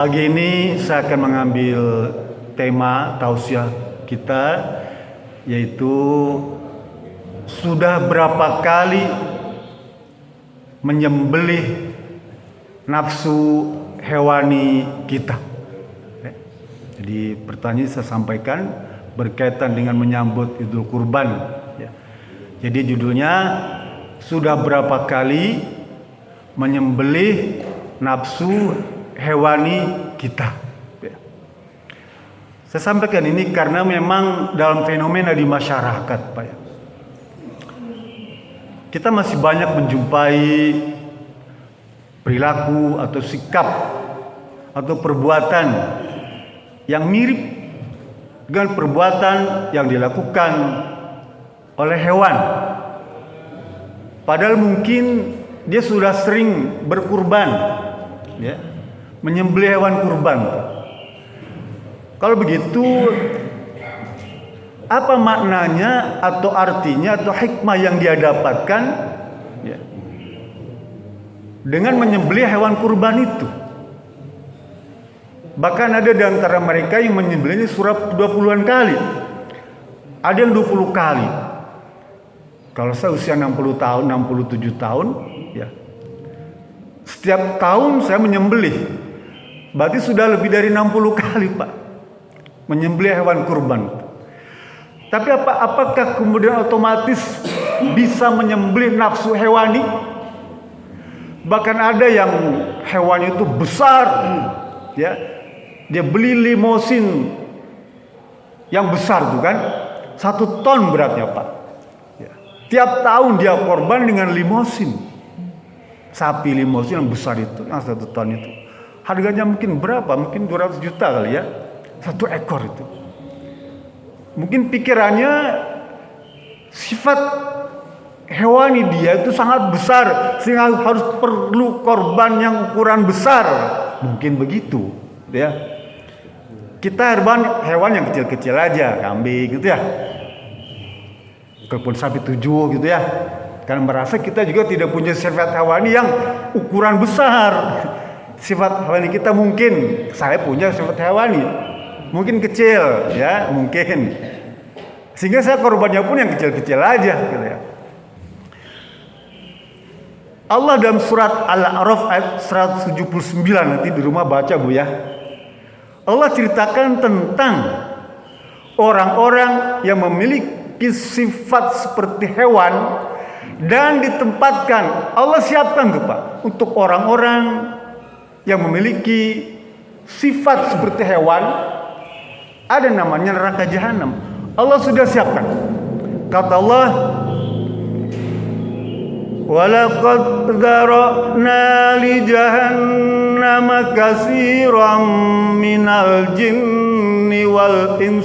Pagi ini saya akan mengambil tema tausiah kita, yaitu sudah berapa kali menyembelih nafsu hewani kita. Jadi pertanyaan saya sampaikan berkaitan dengan menyambut Idul Kurban. Jadi judulnya sudah berapa kali menyembelih nafsu hewani kita. Saya sampaikan ini karena memang dalam fenomena di masyarakat, Pak. Kita masih banyak menjumpai perilaku atau sikap atau perbuatan yang mirip dengan perbuatan yang dilakukan oleh hewan. Padahal mungkin dia sudah sering berkurban, menyembelih hewan kurban. Kalau begitu, apa maknanya atau artinya atau hikmah yang dia dapatkan dengan menyembelih hewan kurban itu? Bahkan ada di antara mereka yang menyembelihnya surah 20-an kali. Ada yang 20 kali. Kalau saya usia 60 tahun, 67 tahun, setiap tahun saya menyembelih. Berarti sudah lebih dari 60 kali, Pak, menyembelih hewan kurban. Tapi apakah kemudian otomatis bisa menyembelih nafsu hewani? Bahkan ada yang hewannya itu besar, dia beli limosin yang besar tuh kan, 1 ton beratnya, Pak. Tiap tahun dia korban dengan limosin, sapi limosin yang besar itu, yang 1 ton itu. Harganya mungkin berapa? Mungkin 200 juta kali ya, 1 ekor itu. Mungkin pikirannya sifat hewani dia itu sangat besar sehingga harus perlu korban yang ukuran besar. Mungkin begitu, Kita hewan yang kecil-kecil aja, kambing gitu ya. Kalaupun sapi 7 gitu ya. Karena merasa kita juga tidak punya sifat hewani yang ukuran besar. Sifat hewani kita mungkin, saya punya sifat hewani mungkin kecil, mungkin. Sehingga saya korbannya pun yang kecil-kecil aja gitu ya. Allah dalam surat Al-A'raf ayat 179, nanti di rumah baca Bu ya. Allah ceritakan tentang orang-orang yang memiliki sifat seperti hewan dan ditempatkan, Allah siapkan tuh Pak, untuk orang-orang yang memiliki sifat seperti hewan, ada namanya neraka jahanam. Allah sudah siapkan. Kata Allah, walaqad dzara'na li jahannama katsiran minal jinni wal ins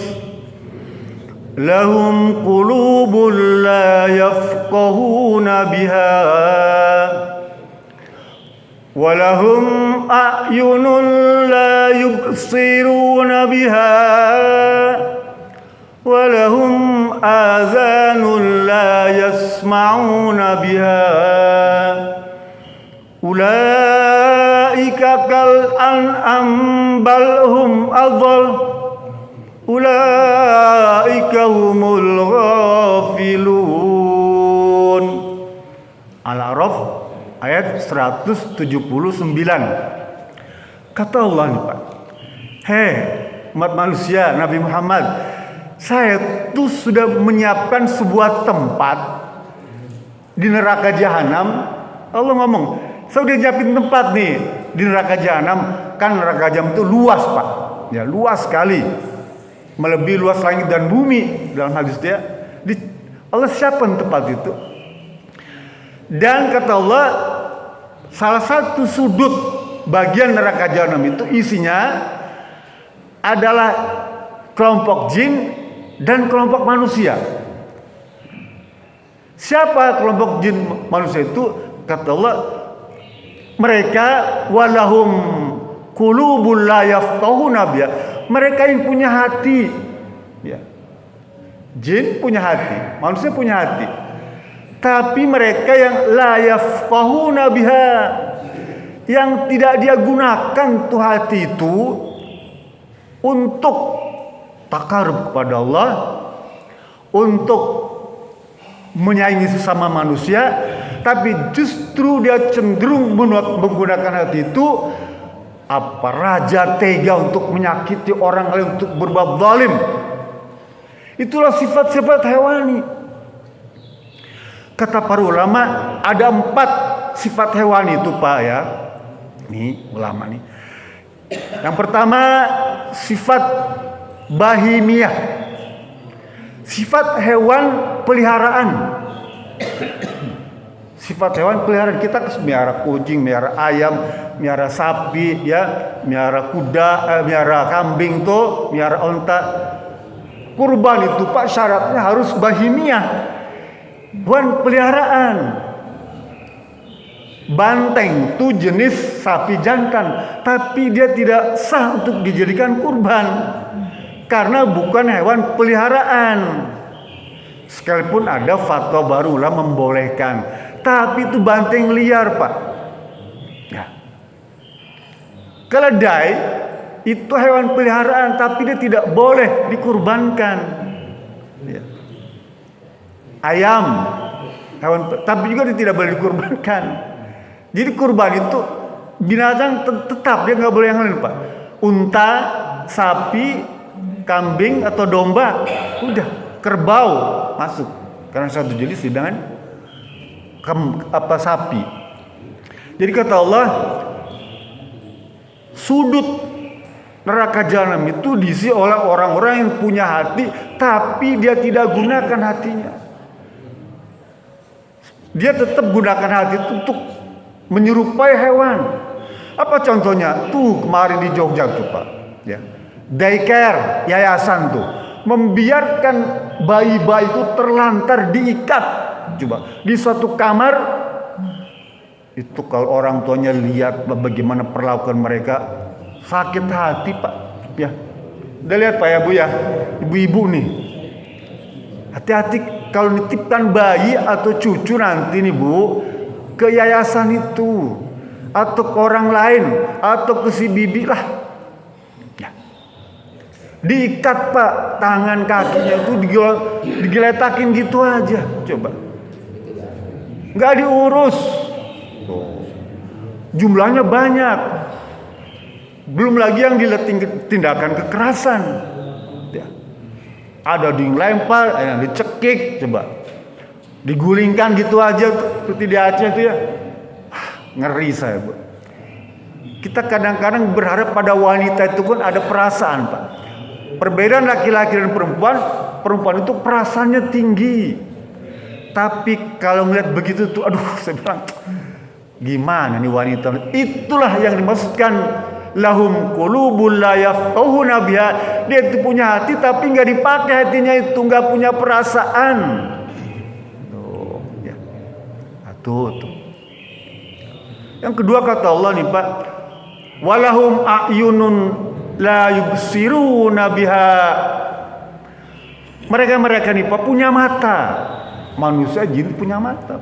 lahum qulubun la yafqahuna biha walahum a'yunun la yubsiruna biha walahum azanun la yasma'una biha ulaika kal an'am bal hum adall ulaika humul ghafilun. Al-A'raf ayat 179. Kata Allah nih Pak, hei umat manusia Nabi Muhammad, saya tuh sudah menyiapkan sebuah tempat di neraka jahanam. Allah ngomong, saya udah nyiapin tempat nih di neraka jahanam. Kan neraka jahanam itu luas Pak, luas sekali, melebihi luas langit dan bumi dalam hadis dia. Allah siapkan tempat itu. Dan kata Allah, salah satu sudut bagian neraka jahanam itu isinya adalah kelompok jin dan kelompok manusia. Siapa kelompok jin manusia itu? Kata Allah, mereka walahum qulubul la yafqahuna biha. Mereka yang punya hati. Jin punya hati, manusia punya hati. Tapi mereka yang la yafqahuna biha, yang tidak dia gunakan tuh hati itu untuk takarub kepada Allah, untuk menyaingi sesama manusia, tapi justru dia cenderung menggunakan hati itu raja tega untuk menyakiti orang lain, untuk berbuat zalim. Itulah sifat-sifat hewani. Kata para ulama ada 4 sifat hewani itu Pak ya. Nih ulama nih. Yang pertama sifat bahimiyah. Sifat hewan peliharaan. Sifat hewan peliharaan kita miara kucing, miara ayam, miara sapi, ya, miara kuda, miara kambing tuh, miara onta. Kurban itu Pak syaratnya harus bahimiyah, hewan peliharaan. Banteng itu jenis sapi jantan, tapi dia tidak sah untuk dijadikan kurban karena bukan hewan peliharaan. Sekalipun ada fatwa baru lah membolehkan, tapi itu banteng liar Pak. Ya. Keledai itu hewan peliharaan, tapi dia tidak boleh dikurbankan. Ya. Ayam, tapi juga dia tidak boleh dikurbankan. Jadi kurban itu binatang tetap, dia nggak boleh yang lain Pak. Unta, sapi, kambing atau domba, udah. Kerbau masuk karena satu jenis dengan sapi. Jadi kata Allah, sudut neraka jahanam itu diisi oleh orang-orang yang punya hati tapi dia tidak gunakan hatinya. Dia tetap gunakan hati itu untuk menyerupai hewan. Apa contohnya? Tuh kemarin di Jogja tuh Pak, ya. Daycare, yayasan tuh membiarkan bayi-bayi itu terlantar diikat, coba di suatu kamar. Itu kalau orang tuanya lihat bagaimana perlakuan mereka, sakit hati Pak, ya. Udah lihat Pak ya Bu ya, ibu-ibu nih, hati-hati kalau nitipkan bayi atau cucu nanti nih Bu ke yayasan itu atau ke orang lain atau ke si bibi lah, ya. Diikat Pak, tangan kakinya itu digeletakin gitu aja, coba nggak diurus. Jumlahnya banyak, belum lagi yang tindakan kekerasan, ya. Ada dilempar, yang dicekik, coba digulingkan gitu aja seperti di Aceh itu ya. Ngeri saya Bu. Kita kadang-kadang berharap pada wanita itu kan ada perasaan Pak. Perbedaan laki-laki dan perempuan, perempuan itu perasaannya tinggi. Tapi kalau ngeliat begitu tuh, aduh, saya bilang, gimana nih wanita? Itulah yang dimaksudkan lahum qulubul la yafqahuna biha. Dia itu punya hati tapi nggak dipakai hatinya itu, nggak punya perasaan. Tuh, ya. Tuh. Yang kedua kata Allah nih Pak, walahum a'yunun la yubsiruna biha. Mereka nih Pak punya mata. Manusia jin punya mata,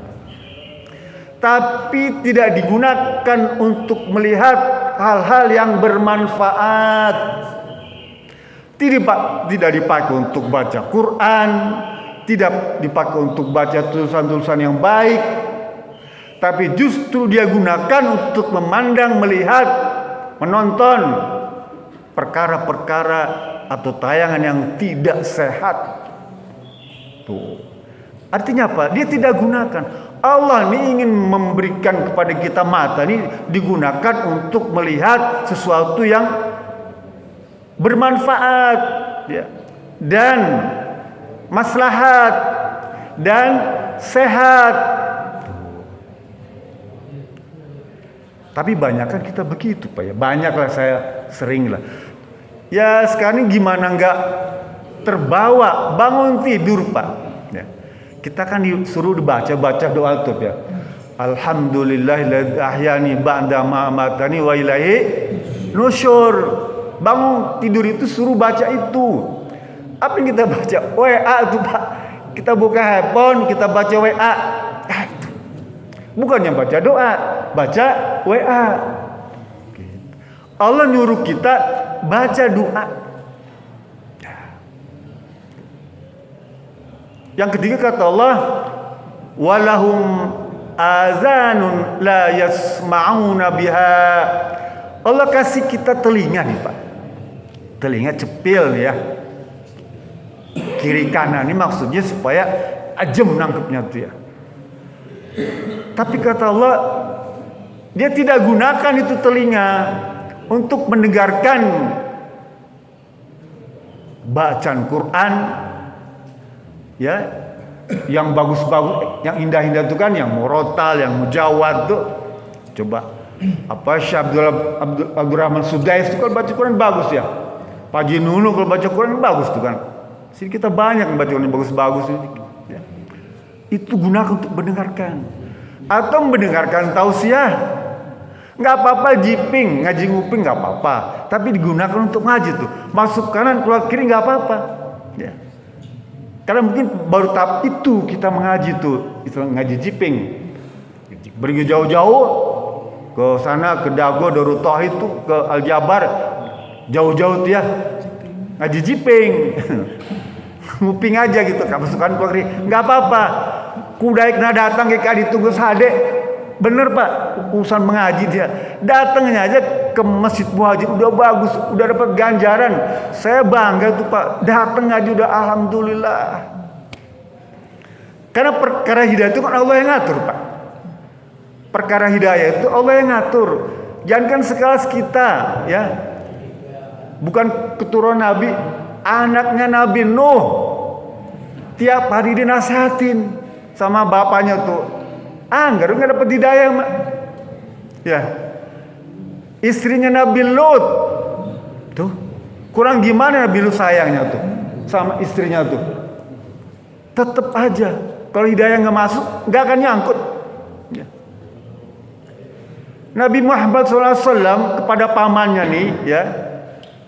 tapi tidak digunakan untuk melihat hal-hal yang bermanfaat. Tidak dipakai untuk baca Quran, tidak dipakai untuk baca tulisan-tulisan yang baik, tapi justru dia gunakan untuk memandang, melihat, menonton perkara-perkara atau tayangan yang tidak sehat. Tuh. Artinya apa? Dia tidak gunakan. Allah ini ingin memberikan kepada kita mata ini digunakan untuk melihat sesuatu yang bermanfaat, ya, dan maslahat dan sehat. Tapi banyak kan kita begitu Pak ya. Banyaklah, saya sering lah. Ya sekarang gimana nggak terbawa bangun tidur Pak? Ya. Kita kan disuruh baca doa tuh ya. Alhamdulillahilladzi ahyani ba'da ma amatani wa ilaihi nusyur. Bangun tidur itu suruh baca itu. Apa yang kita baca? WA itu Pak. Kita buka handphone, kita baca WA. Itu. Bukannya baca doa, baca WA. Allah nyuruh kita baca doa. Yang ketiga kata Allah, walahum azanun la yasma'una biha. Allah kasih kita telinga nih Pak. Telinga cepil ya. Kiri kanan ini maksudnya supaya ajem nangkepnya tuh ya. Tapi kata Allah, dia tidak gunakan itu telinga untuk mendengarkan bacaan Quran ya, yang bagus-bagus, yang indah-indah itu kan, yang murotal, yang mujawad tuh. Coba apa Syekh Abdurrahman Sudais itu kalau baca Quran bagus ya. Pak Haji Nunu kalau baca Quran bagus tuh kan. Sini kita banyak yang baca Quran bagus-bagus ya. Itu gunakan untuk mendengarkan atau mendengarkan tausiah. Nggak apa-apa jiping, ngaji nguping nggak apa-apa, tapi digunakan untuk ngaji tuh. Masuk kanan keluar kiri nggak apa-apa ya. Karena mungkin baru tahap itu kita mengaji tuh, itu ngaji jiping. Pergi jauh-jauh ke sana, ke Dago, Darut Tauhid itu, ke Al-Jabar, jauh-jauh tuh ya, ngaji jiping. Nguping aja gitu, masukkan keluar kiri, nggak apa-apa. Kudai kena datang ke ditunggu sade. Bener Pak, urusan mengaji dia. Datangnya aja ke Masjid Muhajir udah bagus, udah dapat ganjaran. Saya bangga tuh Pak, datang ngaji udah alhamdulillah. Karena perkara hidayah itu kan Allah yang ngatur Pak. Perkara hidayah itu Allah yang ngatur. Jangan kan sekelas kita ya. Bukan keturunan Nabi, anaknya Nabi Nuh. Tiap hari dinasihatin sama bapaknya tuh. Enggak dapat hidayah mak. Ya. Istrinya Nabi Lut. Tuh. Kurang gimana Nabi Lut sayangnya tuh sama istrinya tuh. Tetap aja kalau hidayah nggak masuk nggak akan nyangkut. Ya. Nabi Muhammad SAW kepada pamannya nih ya,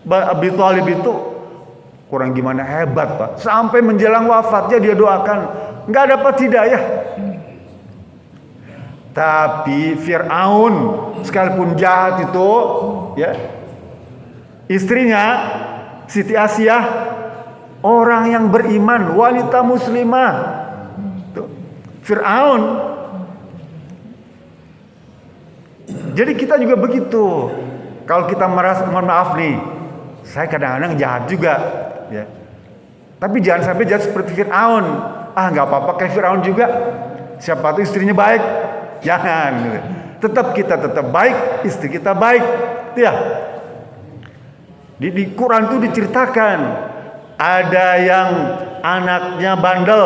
Abi Thalib itu kurang gimana hebat Pak. Sampai menjelang wafatnya dia doakan nggak dapat hidayah. Tapi Fir'aun sekalipun jahat itu ya, istrinya Siti Asyah orang yang beriman, wanita muslimah. Tuh. Fir'aun. Jadi kita juga begitu. Kalau kita merasa, mohon maaf nih, saya kadang-kadang jahat juga ya. Tapi jangan sampai jahat seperti Fir'aun. Nggak apa-apa kayak Fir'aun juga. Siapa tuh istrinya baik. Jangan, kita tetap baik, istri kita baik, ya. Di Quran itu diceritakan ada yang anaknya bandel,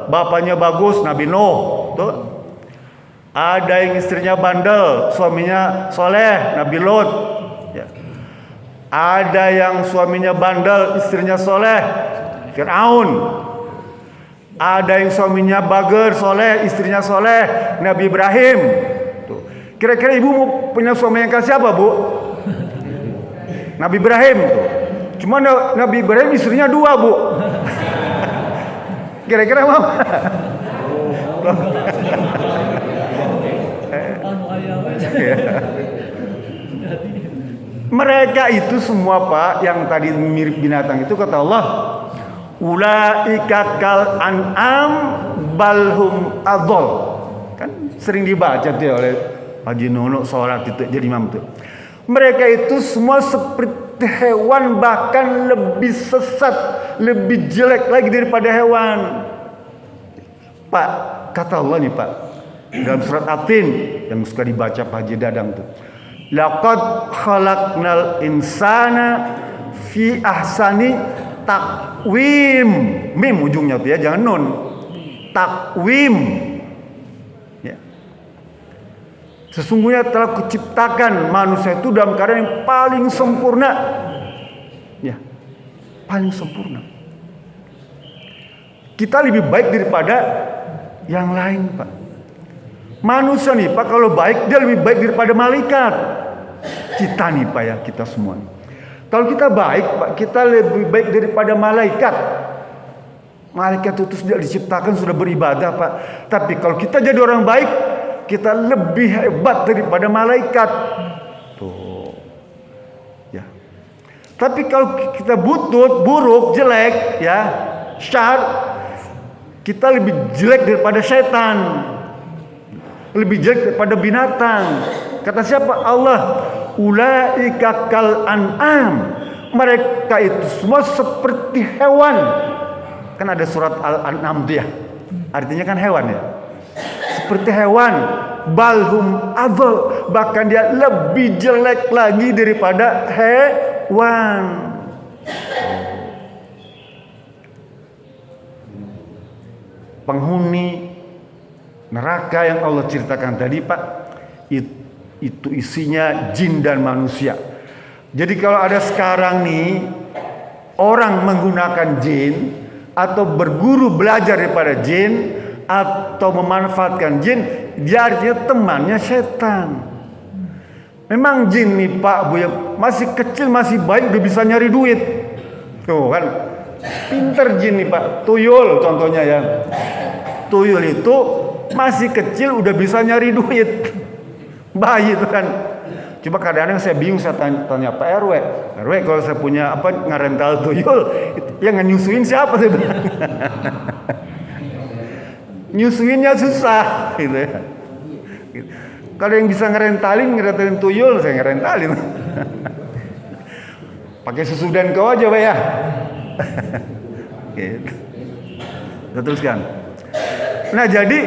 bapaknya bagus, Nabi Nuh, tuh. Ada yang istrinya bandel, suaminya soleh, Nabi Lut. Ya. Ada yang suaminya bandel, istrinya soleh, Fir'aun. Ada yang suaminya bager, soleh, istrinya soleh, Nabi Ibrahim. Tuh. Kira-kira ibu mau punya suami yang kasih apa bu? Nabi Ibrahim. Tuh. Cuma Nabi Ibrahim istrinya 2 bu. Kira-kira mau? Mereka itu semua Pak, yang tadi mirip binatang itu kata Allah, ulaika kal an'am balhum adol. Kan sering dibaca tuh ya oleh Haji Nono sholat itu jadi imam tuh. Mereka itu semua seperti hewan, bahkan lebih sesat, lebih jelek lagi daripada hewan. Pak, kata Allah nih Pak, dalam surat Atin yang suka dibaca Pak Haji Dadang tuh. Laqad khalaqnal insana fi ahsani takwim, mim ujungnya tuh ya, jangan nun. Takwim. Ya. Sesungguhnya telah kuciptakan manusia itu dalam keadaan yang paling sempurna. Ya. Paling sempurna. Kita lebih baik daripada yang lain, Pak. Manusia nih, Pak, kalau baik dia lebih baik daripada malaikat. Kita nih, Pak ya, kita semua nih. Kalau kita baik, Pak, kita lebih baik daripada malaikat. Malaikat itu sudah diciptakan, sudah beribadah, Pak. Tapi kalau kita jadi orang baik, kita lebih hebat daripada malaikat. Tuh. Tapi kalau kita butut, buruk, jelek, ya, syar, kita lebih jelek daripada setan, lebih jelek daripada binatang. Kata siapa? Allah. Ulaika kal an'am. Mereka itu semua seperti hewan. Kan ada surat Al-An'am itu ya. Artinya kan hewan ya. Seperti hewan. Balhum adhal. Bahkan dia lebih jelek lagi daripada hewan. Penghuni neraka yang Allah ceritakan tadi, Pak, itu isinya jin dan manusia. Jadi kalau ada sekarang nih orang menggunakan jin atau berguru belajar daripada jin atau memanfaatkan jin, dia artinya temannya setan. Memang jin nih Pak Bu, yang masih kecil, masih baik, udah bisa nyari duit. Tuh kan, pinter jin nih Pak. Tuyul contohnya ya. Tuyul itu masih kecil udah bisa nyari duit. Bayi itu kan. Coba kadang-kadang saya bingung, saya tanya Pak RW, kalau saya punya ngarental tuyul, yang nyusuin siapa sih? Nyusuinnya susah gitu ya. Kalau yang bisa ngerentalin tuyul, saya ngerentalin. Pakai susu dan kau aja Pak ya. Gitu. Kita teruskan. Nah, jadi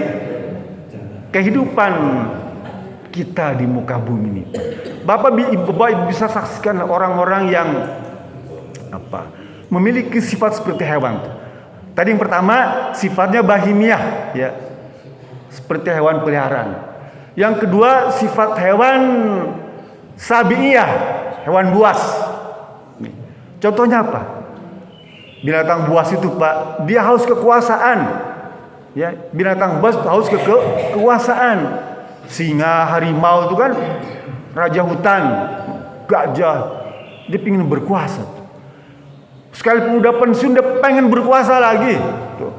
kehidupan kita di muka bumi ini, Bapak Ibu bisa saksikan orang-orang yang memiliki sifat seperti hewan. Tadi yang pertama sifatnya bahimiah ya, seperti hewan peliharaan. Yang kedua sifat hewan sabiiyah, hewan buas. Contohnya apa? Binatang buas itu Pak, dia haus kekuasaan. Ya, binatang buas haus kekuasaan. Singa, harimau itu kan raja hutan, gajah, dia ingin berkuasa. Sekalipun udah pensiun, dia pengen berkuasa lagi. Tuh.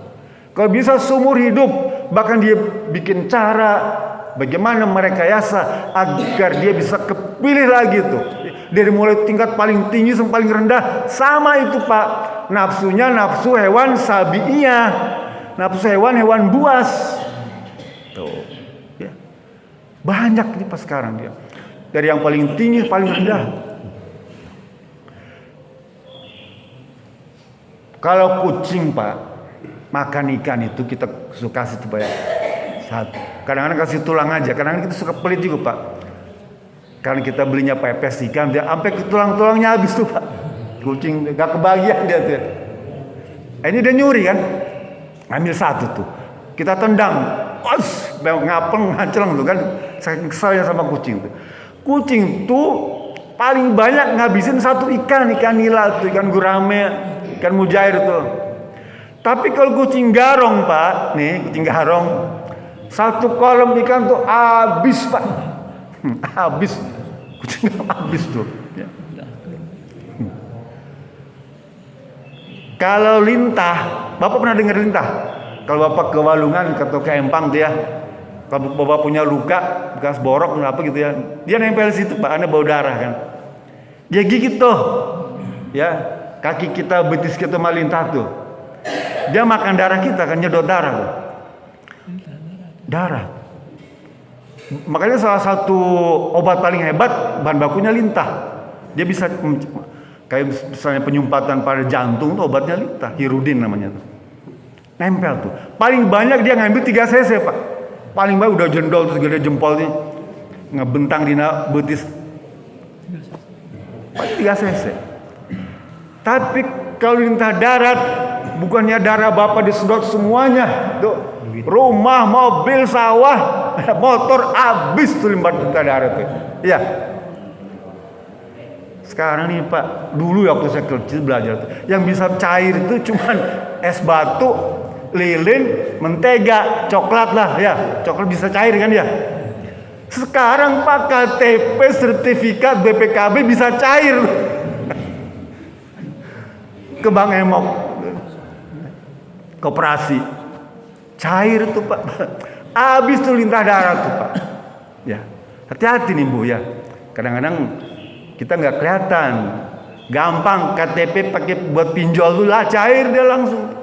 Kalau bisa seumur hidup, bahkan dia bikin cara bagaimana merekayasa agar dia bisa kepilih lagi tuh. Dari mulai tingkat paling tinggi sampai paling rendah, sama itu Pak. Nafsunya nafsu hewan sabiiyah, nafsu hewan buas. Tuh. Banyak nih pas sekarang dia. Dari yang paling tinggi paling rendah. Kalau kucing Pak makan ikan itu kita suka kasih tuh Pak ya. Kadang-kadang kasih tulang aja. Kadang-kadang kita suka pelit juga Pak. Karena kita belinya pepes ikan, dia sampai ke tulang-tulangnya habis tuh Pak. Kucing gak kebagian dia tuh. Ini dia nyuri kan. Ambil satu tuh. Kita tendang. Ngapeng ngaceleng tuh kan. Saya kesalnya sama kucing tuh. Kucing tuh paling banyak ngabisin satu ikan nila tuh, ikan gurame, ikan mujair tuh. Tapi kalau kucing garong Pak, nih kucing garong, satu kolam ikan tuh habis Pak. Habis. Kucing habis tuh. Ya. Kalau lintah, Bapak pernah dengar lintah? Kalau Bapak ke Walungan atau ke Empang tuh ya, kalau Bapak punya luka, bekas borok apa gitu ya, dia nempel situ Pak, Anda bau darah kan. Dia gigit tuh, ya kaki kita, betis kita malintah tuh. Dia makan darah kita kan, nyedot darah tuh. Darah. Makanya salah satu obat paling hebat, bahan bakunya lintah. Dia bisa, kayak misalnya penyumbatan pada jantung tuh obatnya lintah, hirudin namanya tuh. Nempel tuh. Paling banyak dia ngambil 3 cc Pak. Paling banyak udah jendol terus gede jempol nih. Ngebentang di betis. 3 cc. Tapi kalau lintah darat, bukannya darah Bapak disedot semuanya. Tuh. Rumah, mobil, sawah, motor habis tuh lintah darat tuh. Iya. Sekarang nih Pak, dulu waktu saya kecil belajar tuh, yang bisa cair itu cuman es batu, lilin, mentega, coklat lah ya. Coklat bisa cair kan ya. Sekarang Pak KTP, sertifikat BPKB bisa cair. Ke Bank Emok, koperasi, cair tuh Pak. Habis tuh lintah darat tuh Pak. Ya, hati-hati nih Bu ya. Kadang-kadang kita nggak kelihatan, Gampang, KTP pakai buat pinjol tuh lah, cair dia langsung.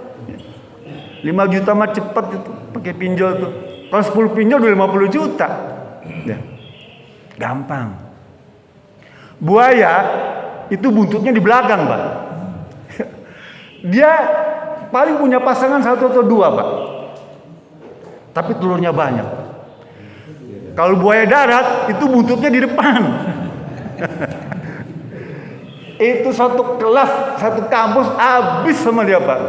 5 juta mah cepet itu pakai pinjol tuh. Kalau 10 pinjol udah 50 juta. Ya. Gampang. Buaya itu buntutnya di belakang, Pak. Dia paling punya pasangan 1 atau 2, Pak. Tapi telurnya banyak. Kalau buaya darat itu buntutnya di depan. Itu satu kelas, satu kampus habis sama dia, Pak.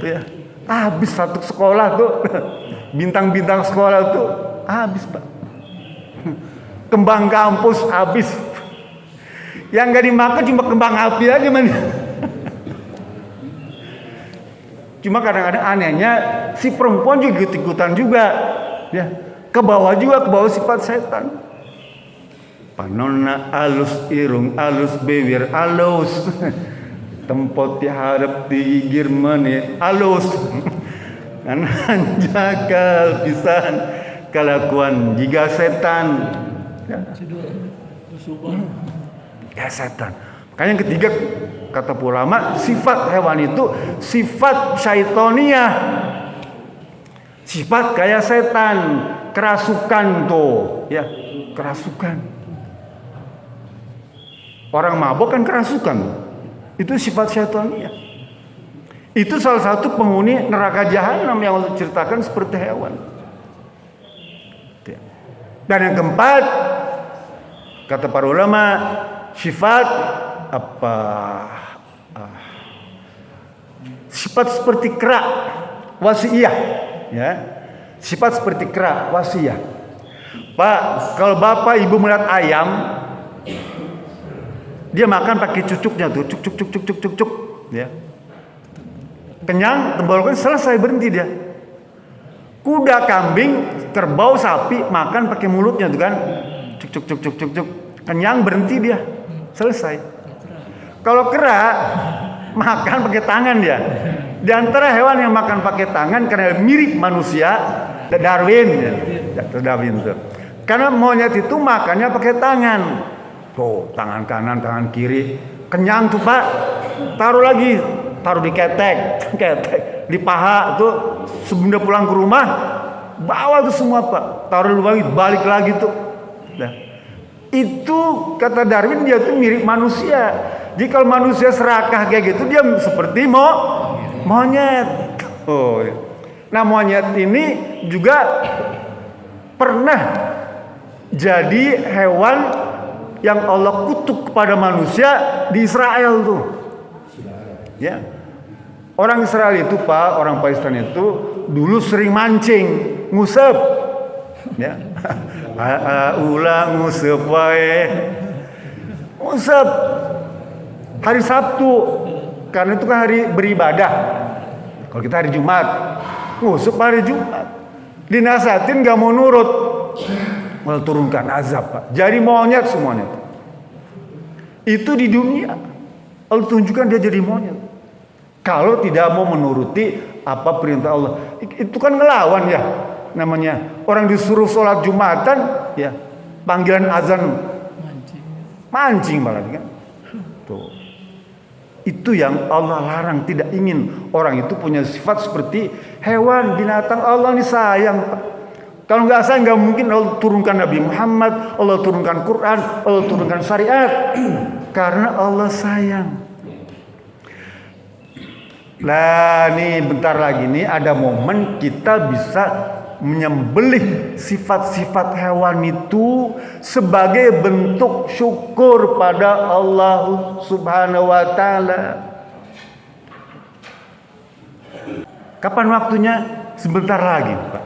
Ya, habis satu sekolah tuh. Bintang-bintang sekolah tuh habis, Pak. Kembang kampus habis. Yang gak dimakan cuma kembang api aja, man. Cuma kadang-kadang anehnya si perempuan juga ikut-ikutan juga, ya, ke bawah sifat setan. Panonna alus irung alus bibir alus tempot diharap digigir menit alus kan jagal pisan kelakuan jika setan ya setan. Makanya yang ketiga kata ulama, sifat hewan itu sifat syaitoniah, sifat kayak setan, kerasukan tuh, ya, kerasukan. Orang mabok kan kerasukan, itu sifat syaitoniah. Itu salah satu penghuni neraka jahanam yang Allah ceritakan seperti hewan. Dan yang keempat, kata para ulama, sifat sifat seperti kera wasiyah, ya, sifat seperti kera wasiyah. Pak, kalau bapak ibu melihat ayam, dia makan pakai cucuknya tuh, cuk, ya. Kenyang, tenggorokan selesai, berhenti dia. Kuda, kambing, kerbau, sapi makan pakai mulutnya tuh kan, cuk. Kenyang, berhenti dia, selesai. Kalau kera makan pakai tangan dia. Di antara hewan yang makan pakai tangan karena mirip manusia, Darwin, ya. Darwin tuh. Karena monyet itu makannya pakai tangan. Tuh, tangan kanan, tangan kiri. Kenyang tuh, Pak. Taruh lagi, taruh di ketek, di paha tuh. Sebelum pulang ke rumah, bawa tuh semua, Pak. Taruh lagi, balik lagi tuh. Nah, itu kata Darwin dia tuh mirip manusia. Jadi kalau manusia serakah kayak gitu, dia seperti monyet. Oh. Nah, monyet ini juga pernah jadi hewan yang Allah kutuk kepada manusia di Israel tuh. Ya. Orang Israel itu, Pak, orang Palestina itu dulu sering mancing, ngusep. Ya. Ulang ngusep wae. Ngusep hari Sabtu, karena itu kan hari beribadah. Kalau kita hari Jumat, ngusep hari Jumat. Dinasihatin gak mau nurut, malah turunkan azab, Pak. Jadi monyet semuanya. Itu di dunia Allah tunjukkan dia jadi monyet. Kalau tidak mau menuruti apa perintah Allah, itu kan ngelawan ya. Namanya orang disuruh sholat Jumatan, ya panggilan azan mancing malah kan. Tuh. Itu yang Allah larang, tidak ingin orang itu punya sifat seperti hewan, binatang. Allah ini sayang, Pak. Kalau nggak sayang, nggak mungkin Allah turunkan Nabi Muhammad, Allah turunkan Quran, Allah turunkan syariat. Karena Allah sayang. Nah, nih bentar lagi nih ada momen kita bisa menyembelih sifat-sifat hewan itu sebagai bentuk syukur pada Allah Subhanahu wa taala. Kapan waktunya? Sebentar lagi, Pak.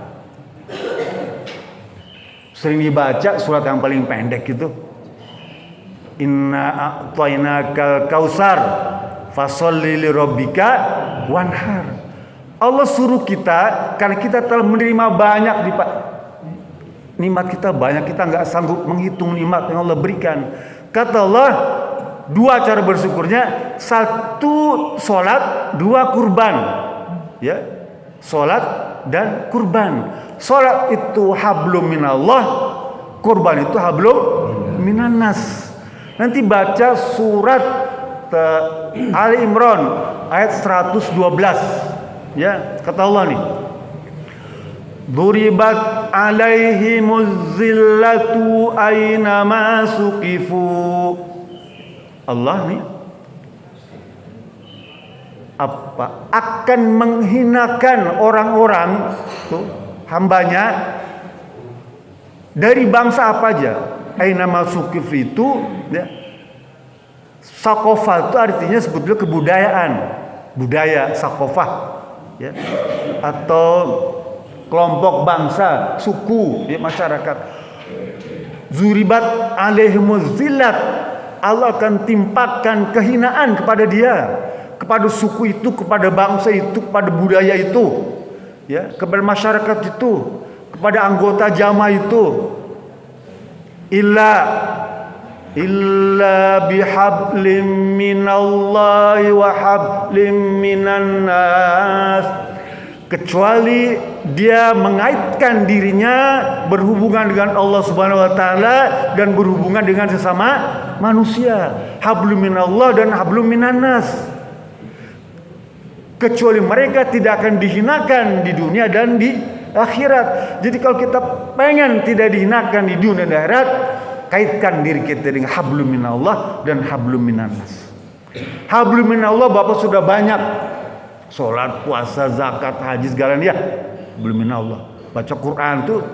Sering dibaca surat yang paling pendek itu. Inna a'tainakal kausar fasholli lirabbika wanhar. Allah suruh kita karena kita telah menerima banyak nih, Pak. Nikmat kita banyak, kita nggak sanggup menghitung nikmat yang Allah berikan. Kata Allah, 2 cara bersyukurnya, 1 sholat, 2 kurban. Ya, sholat dan kurban. Sholat itu hablum minallah, kurban itu hablum minannas. Nanti baca surat Ali Imran ayat 112. Ya, kata Allah nih. Duribat alaihimuz zillatu aynama suqifu. Allah nih akan menghinakan orang-orang tuh hambanya dari bangsa apa aja. Aynama suqif itu ya, sakofah itu artinya sebetulnya kebudayaan, budaya sakofah ya, atau kelompok bangsa, suku ya, masyarakat. Zuribat alaihimuz zillat, Allah akan timpakan kehinaan kepada dia, kepada suku itu, kepada bangsa itu, kepada budaya itu ya, kepada masyarakat itu, kepada anggota jamaah itu. Illa bihablim minallahi wa hablim minan nas, kecuali dia mengaitkan dirinya berhubungan dengan Allah Subhanahu wa taala dan berhubungan dengan sesama manusia. Hablum minallah dan hablum minan nas. Kecuali mereka tidak akan dihinakan di dunia dan di akhirat. Jadi kalau kita pengen tidak dihinakan di dunia dan akhirat, kaitkan diri kita dengan hablum minallah dan hablum minan nas. Hablum minallah Bapak sudah banyak, sholat, puasa, zakat, haji segala ya, hablum minallah. Baca Quran tuh,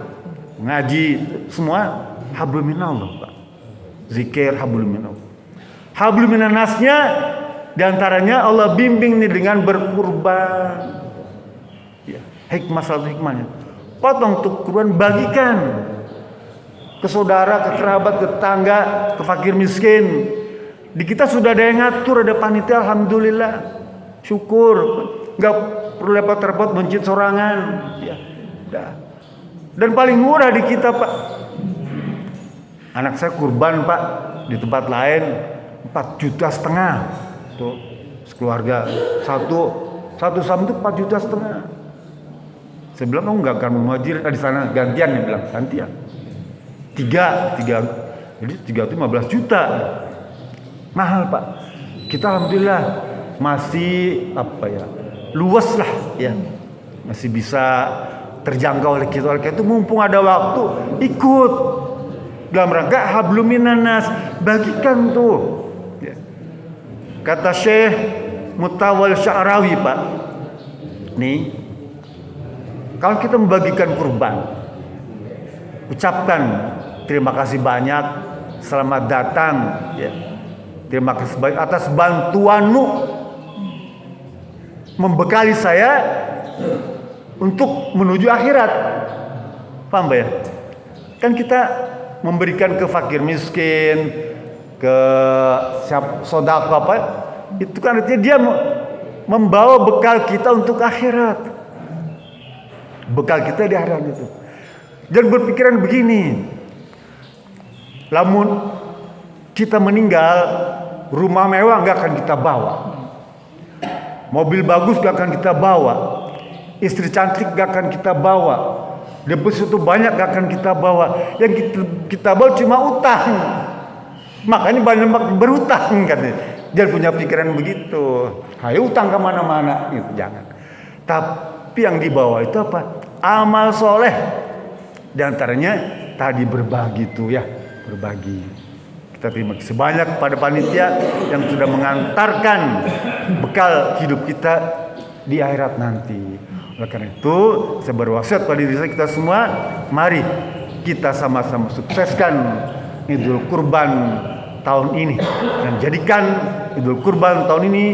ngaji semua hablum minallah, Pak. Zikir hablum minallah. Hablum minan nasnya diantaranya Allah bimbing nih dengan berkurban. Ya, hikmah, satu hikmahnya. Potong tuh kurban, bagikan ke saudara, ke kerabat, ke tetangga, ke fakir miskin. Di kita sudah ada yang ngatur, ada panitia, alhamdulillah, syukur, nggak perlu repot-repot mencit sorangan, ya, udah. Dan paling murah di kita, Pak. Anak saya kurban, Pak, di tempat lain 4,5 juta tuh sekeluarga, satu sam itu 4,5 juta. Saya bilang, kamu nggak akan memuajir di sana, gantian, dia bilang gantian. Tiga, jadi 3 itu 15 juta, mahal, Pak. Kita alhamdulillah masih luas lah ya, masih bisa terjangkau oleh kita. Oleh itu mumpung ada waktu, ikut dalam rangka hablum minan nas, bagikan tuh ya. Kata Syekh Mutawal Sya'rawi, Pak, nih kalau kita membagikan kurban, ucapkan terima kasih banyak, selamat datang ya, terima kasih banyak atas bantuanmu membekali saya untuk menuju akhirat. Paham, Pak ya? Kan kita memberikan ke fakir miskin, ke sedekah apa, itu kan artinya dia membawa bekal kita untuk akhirat. Bekal kita di akhirat itu. Jangan berpikiran begini, lamun kita meninggal, rumah mewah nggak akan kita bawa, mobil bagus nggak akan kita bawa, istri cantik nggak akan kita bawa, deposito banyak nggak akan kita bawa. Yang kita bawa cuma utang. Makanya banyak berutang, katanya. Jangan punya pikiran begitu. Hayo utang kemana-mana, gitu, jangan. Tapi yang dibawa itu apa? Amal soleh. Di antaranya tadi berbagi tuh ya, berbagi. Kita terima kasih banyak kepada panitia yang sudah mengantarkan bekal hidup kita di akhirat nanti. Oleh karena itu, saya berwasiat pada diri kita semua, mari kita sama-sama sukseskan Idul Kurban tahun ini dan jadikan Idul Kurban tahun ini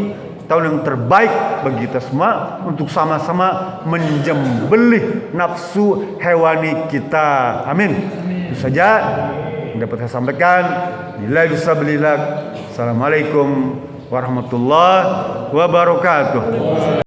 tahun yang terbaik bagi kita semua untuk sama-sama menjembelih nafsu hewani kita. Amin. Itu saja yang dapat saya sampaikan. Billahi bisabilillah. Assalamualaikum warahmatullahi wabarakatuh.